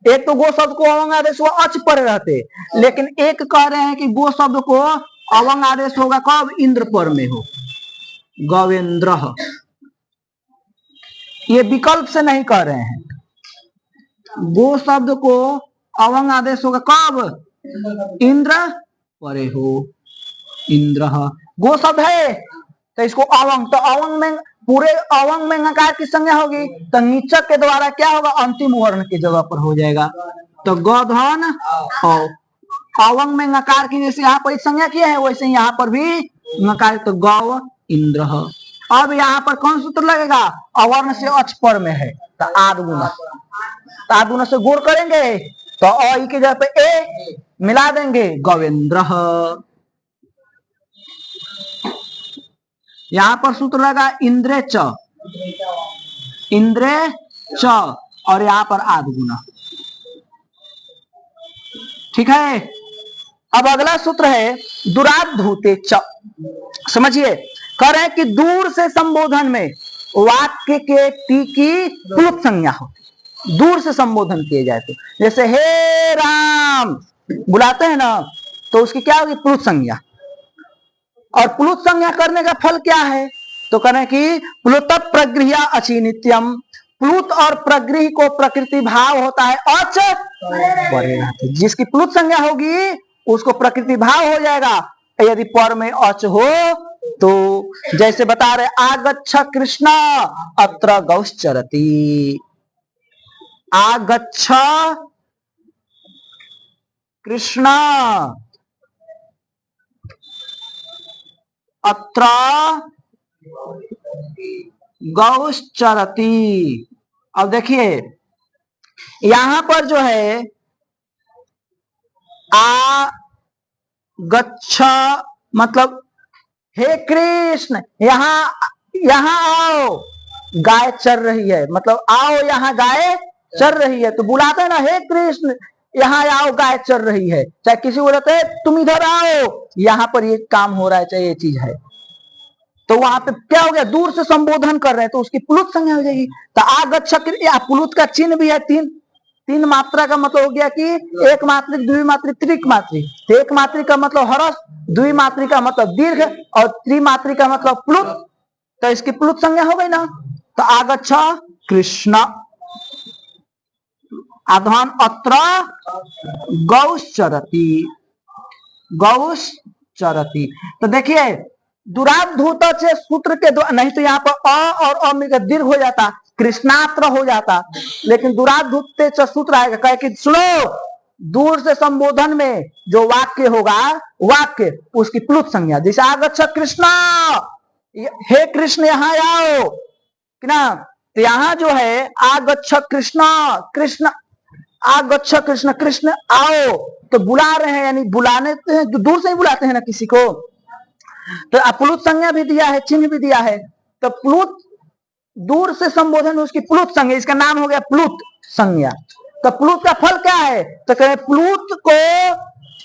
एक तो गो शब्द को अवंग आदेश होगा अच परे रहते, लेकिन एक कह रहे हैं कि गो शब्द को अवंग आदेश होगा कब? इंद्र पर में हो, गवेंद्र। ये विकल्प से नहीं कह रहे हैं, गो शब्द को अवंग आदेश होगा कब? इंद्र परे हो। इंद्र। गो शब्द है तो इसको अवंग, तो अवंग में पूरे अवंग में नकार की संज्ञा होगी तो नीचक के द्वारा क्या होगा, अंतिम वर्ण की जगह पर हो जाएगा। तो गौधन अवंग में नकार की जैसे यहाँ पर संज्ञा किया है वैसे यहाँ पर भी नकार, तो गौ इंद्र। अब यहाँ पर कौन सूत्र लगेगा, अवर्ण से अच पर में है तो आदगुण, तो आदगुण से गुण करेंगे तो अ की जगह पे ए मिला देंगे, गवेंद्र। यहां पर सूत्र लगा इंद्रे च, इंद्रे च, और यहां पर आदगुण। ठीक है। अब अगला सूत्र है दुराधूते च। समझिए, कह रहे हैं कि दूर से संबोधन में वाक्य के टी की प्लुत संज्ञा होती, दूर से संबोधन किए जाए तो, जैसे हे राम बुलाते हैं ना तो उसकी क्या होगी, प्लुत संज्ञा। और प्लुत संज्ञा करने का फल क्या है, तो कह रहे हैं कि प्लुत प्रगृह्य अचि नित्यम, प्लुत और प्रगृह को प्रकृति भाव होता है अच परे, जिसकी प्लुत संज्ञा होगी उसको प्रकृति भाव हो जाएगा यदि पर में अच हो तो। जैसे बता रहे आगच्छ कृष्ण अत्र गौश्चरति, आगच्छ कृष्ण अत्र गौश्चरति। अब देखिए यहां पर जो है आ गच्छ मतलब हे कृष्ण यहां आओ, गाय चर रही है, मतलब आओ यहाँ गाय चर रही है, तो बुलाते हैं ना हे कृष्ण यहाँ आओ गाय चर रही है, चाहे किसी को बोलते हैं तुम इधर आओ, यहाँ पर ये काम हो रहा है, चाहे ये चीज है, तो वहां पे क्या हो गया, दूर से संबोधन कर रहे हैं तो उसकी प्लुत संज्ञा हो जाएगी। तो आगच्छ, प्लुत का चिन्ह भी है तीन मात्रा का मतलब हो गया कि एक मात्रिक, द्विमात्रिक, त्रिमात्रिक। तो एक मात्रिक का मतलब हरस, द्विमात्रिक का मतलब दीर्घ, और त्रिमात्रिक का मतलब प्लुत, तो इसकी प्लुत संज्ञा हो गई ना। तो आगच्छ कृष्ण अधन अत्र गौश्चरति, गौश्चरति। तो देखिए दुराधूत से सूत्र के नहीं तो यहाँ पर अ और अ मिलकर दीर्घ हो जाता, कृष्णात्र हो जाता, लेकिन दुराधूत से सूत्र आएगा, कहे कि सुनो दूर से संबोधन में जो वाक्य होगा, वाक्य उसकी प्लुत संज्ञा, जैसे आगच्छ कृष्ण, हे कृष्ण यहाँ आओ कि ना, तो यहाँ जो है आगच्छ कृष्ण, कृष्ण आगच्छ कृष्ण, कृष्ण आओ, तो बुला रहे हैं, यानी बुलाने तो दूर से ही बुलाते हैं ना किसी को, तो प्लुत संज्ञा भी दिया है, चिन्ह भी दिया है, तो प्लुत दूर से संबोधन में उसकी प्लुत संज्ञा, इसका नाम हो गया प्लुत संज्ञा। तो प्लुत का फल क्या है, तो कहे प्लुत को,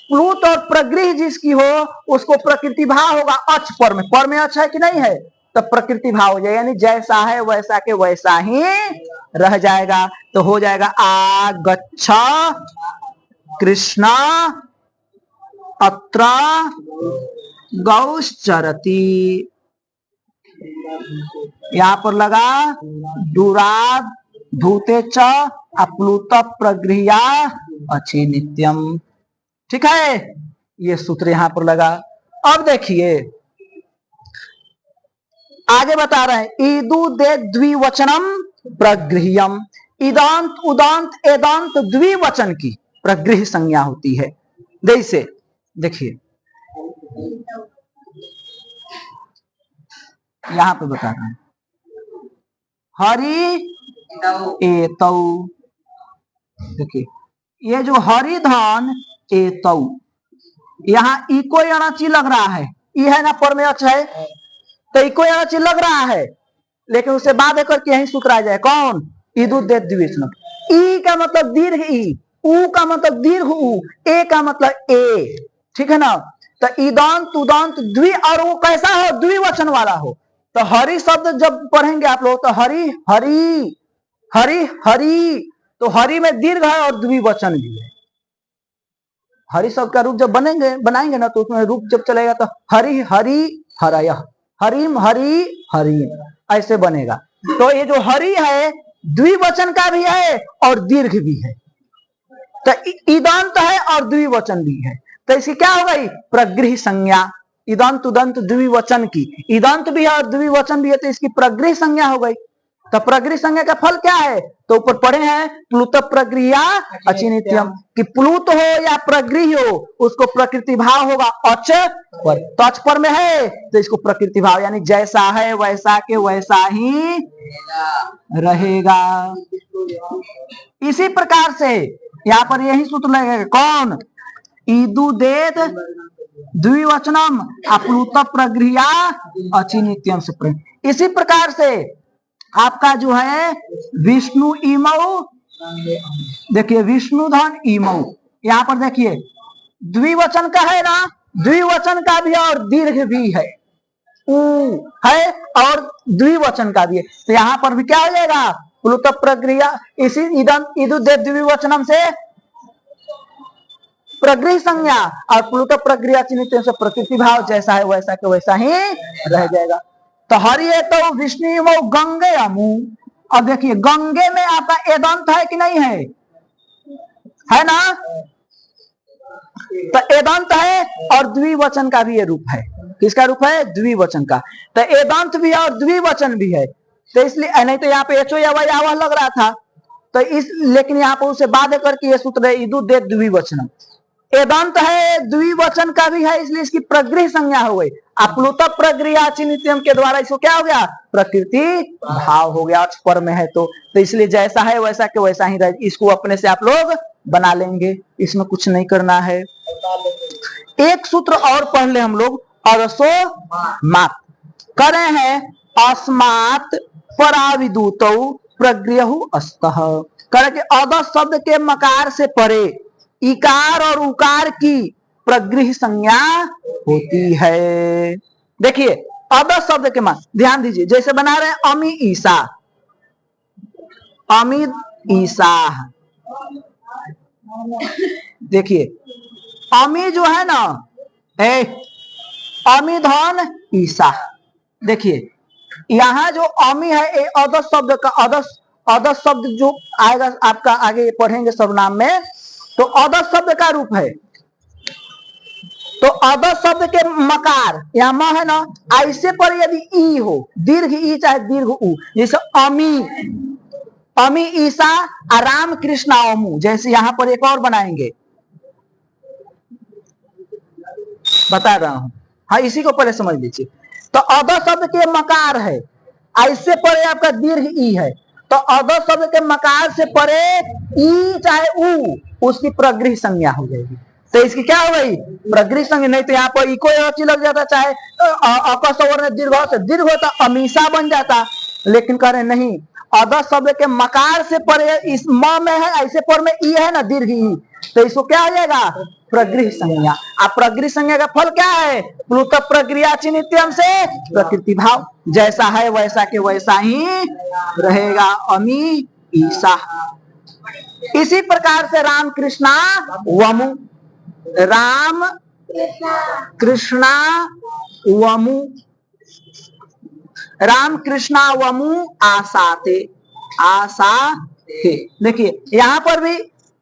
प्लुत और प्रगृह जिसकी हो उसको प्रकृति भाव होगा अच पर में अच है कि नहीं है, तो प्रकृति भाव हो जाएगा, यानी जैसा है वैसा के वैसा ही रह जाएगा, तो हो जाएगा आगच्छ कृष्ण अत्र गौश्चरति। यहां पर लगा दुराधूते च अप्लुत प्रगृह्या अच्छी नित्यम। ठीक है, ये सूत्र यहां पर लगा। अब देखिए आगे बता रहे हैं ईदु दे द्विवचनम प्रगृह्यम, इदांत उदांत एदांत द्विवचन की प्रगृह संज्ञा होती है। जैसे देखिए यहां पे बता रहे हैं हरि एतौ, देखिए ये जो हरिधन एतौ, यहाँ इको अणाची लग रहा है, ई है ना पर में अच है, तो इको अणाची लग रहा है, लेकिन उसे बाद करके यही सूत्र आ जाए कौन, ईदु दे द्विवचनम। ई का मतलब दीर्घ ई, उ का मतलब दीर्घ उ, ए का मतलब ए, ठीक है ना। तो ईदांत उदांत द्वि, और वो कैसा हो, द्विवचन वाला हो। तो हरि शब्द जब पढ़ेंगे आप लोग तो हरि हरि हरि हरि, तो हरि में दीर्घ है और द्विवचन भी है। हरि शब्द का रूप जब बनाएंगे ना तो उसमें रूप जब चलेगा तो हरि हरि हरय, हरिम हरि हरिम, ऐसे बनेगा। तो ये जो हरि है द्विवचन का भी है और दीर्घ भी है, तो ईदांत है और द्विवचन भी है, तो इसकी क्या हो गई, प्रगृह संज्ञा। इदंत उदंत द्विवचन की, इदंत भी है और द्विवचन भी है, तो इसकी प्रगृह संज्ञा हो गई। तो प्रगृह संज्ञा का फल क्या है? तो ऊपर पढ़े हैं प्लुत प्रगृह्या अचिनित्यम, कि प्लुत हो या प्रगृह हो उसको प्रकृति भाव होगा अच पर, तो अच पर में है तो इसको प्रकृति भाव, यानी जैसा है वैसा के वैसा ही रहेगा। इसी प्रकार से यहाँ पर यही सूत्र लगेगा, कौन? इदुदेत द्विवचनम अप्लुत प्रगृह्या अचिनित्यम से। इसी प्रकार से आपका जो है विष्णु इमऊ, देखिए विष्णु धन इमऊ, यहाँ पर देखिए द्विवचन का है ना, द्विवचन का भी और दीर्घ भी है, उ है और द्विवचन का भी है, तो यहाँ पर भी क्या हो जाएगा? प्लुत प्रगृह्या, इसी इदुदेत द्विवचनम से प्रगृह संज्ञा और प्लुत प्रगृह्या चिन्हित से प्रकृति भाव, जैसा है वैसा के वैसा ही रह जाएगा। तो हरिये तो विष्णु गंगे अमु, अब देखिए गंगे में आपका एदंत है कि नहीं है? है ना? तो एदंत है और द्विवचन का भी ये रूप है। किसका रूप है? द्विवचन का। तो एदंत भी है और द्विवचन भी है, तो इसलिए नहीं तो यहाँ पे एचो या वाई आवाज लग रहा था, तो इस लेकिन यहाँ पर उसे बाध्य करके ये सूत्र है इदुदेत द्विवचनम। एदंत है, द्विवचन का भी है, इसलिए इसकी प्रगृह संज्ञा हो गई। अप्लुत प्रगृह्या चिन्हित्यम के द्वारा इसको क्या हो गया? प्रकृति भाव हो गया, पर में है तो इसलिए जैसा है वैसा के वैसा ही रहे। इसको अपने से आप लोग बना लेंगे, इसमें कुछ नहीं करना है। एक सूत्र और पढ़ ले हम लोग, अरसो मात करे हैं अस्मात् पराविदूतौ प्रगृह्यु अस्तः, करे कि अद शब्द के मकार से परे इकार और उकार की प्रगृह संज्ञा होती है। देखिए अद शब्द के मान ध्यान दीजिए, जैसे बना रहे हैं अमी ईसा, अमिद ईसा, देखिए अमी जो है ना, अमिधन ईसा, देखिए यहाँ जो अमी है अद शब्द का, अद शब्द जो आएगा आपका आगे पढ़ेंगे सर्वनाम में, तो अद शब्द का रूप है। तो अद शब्द के मकार यहाँ म है ना, ऐसे पर यदि ई हो, दीर्घ ई चाहे दीर्घ उ, जैसे अमी, अमी ईसा राम कृष्णा अमु, जैसे यहाँ पर एक और बनाएंगे, बता रहा हूं, हाँ इसी को पहले समझ लीजिए। तो अद शब्द के मकार है, ऐसे परे आपका दीर्घ ई है, तो अद शब्द के मकार से परे ई चाहे उ, उसकी प्रगृह संज्ञा हो जाएगी। तो इसकी क्या हो गई? प्रगृह संज्ञा। नहीं तो यहाँ पर इको अची लग जाता, चाहे अकस्वर दीर्घ से दीर्घ होता अमीसा बन जाता, लेकिन कह रहे नहीं, अद शब्द के मकार से परे इस म में है, ऐसे पर में ई है ना दीर्घ ई, तो इसको क्या हो जाएगा? प्रगृह संज्ञा। अब प्रगृह संज्ञा का फल क्या है? प्लुत प्रगृह्या चिन्हित्यम से प्रकृति भाव, जैसा है वैसा के वैसा ही रहेगा, अमी ईसा। इसी प्रकार से राम कृष्णा वमु, राम कृष्णा वमु, राम कृष्णा वमु आसाते, आसा थे। देखिए यहाँ पर भी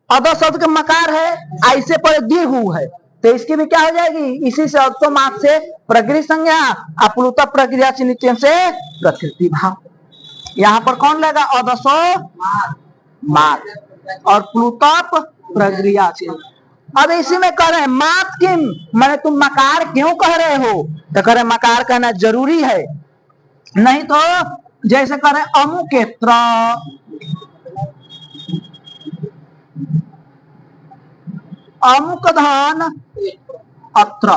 अद शब्द का मकार है, ऐसे पर दीर्घ है, तो इसकी भी क्या हो जाएगी? इसी से अर्थो माप से प्रगृह संज्ञा, अप्लुत प्रगृह्या चिन्हित्यम से प्रकृति भाव। यहाँ पर कौन लेगा? अदसो मात और प्लुतप प्रगृह्या चिन्ह। अब इसी में कह रहे हैं मात किम, मैंने तुम मकार क्यों कह रहे हो? तो कह रहे मकार कहना जरूरी है, नहीं तो जैसे कह रहे अमुकेत्र, अमुक धन अत्र,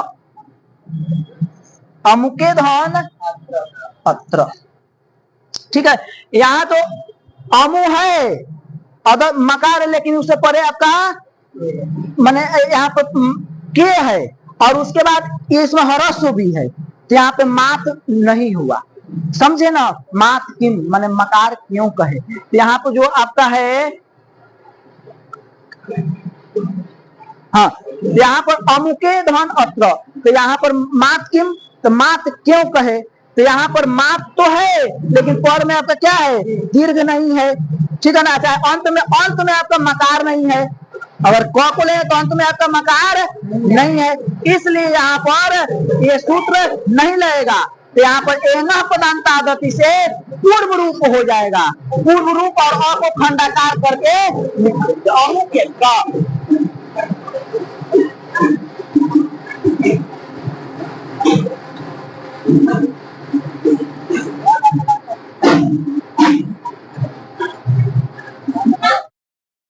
अमुके धन अत्र, ठीक है। यहाँ तो अमु है, अदर मकार है, लेकिन उससे परे आपका माने यहाँ पर के है, और उसके बाद इसमें हरस्व भी है, तो यहाँ पे मात नहीं हुआ, समझे ना? मात किम माने मकार क्यों कहे, तो यहाँ पर जो आपका है, हाँ यहाँ पर अमुके धन अत्र, तो यहाँ पर मात किम, तो मात क्यों कहे, तो यहाँ पर मात तो है, लेकिन पर में आपका क्या है? दीर्घ नहीं है, ठीक है ना? चाहे अंत में आपका मकार नहीं है, अगर क को ले तो अंत में आपका मकार नहीं है, इसलिए यहाँ पर ये सूत्र नहीं लगेगा। तो यहाँ पर एना पदांत आदति से पूर्व रूप हो जाएगा, पूर्व रूप और अ को खंडाकार करके अणु के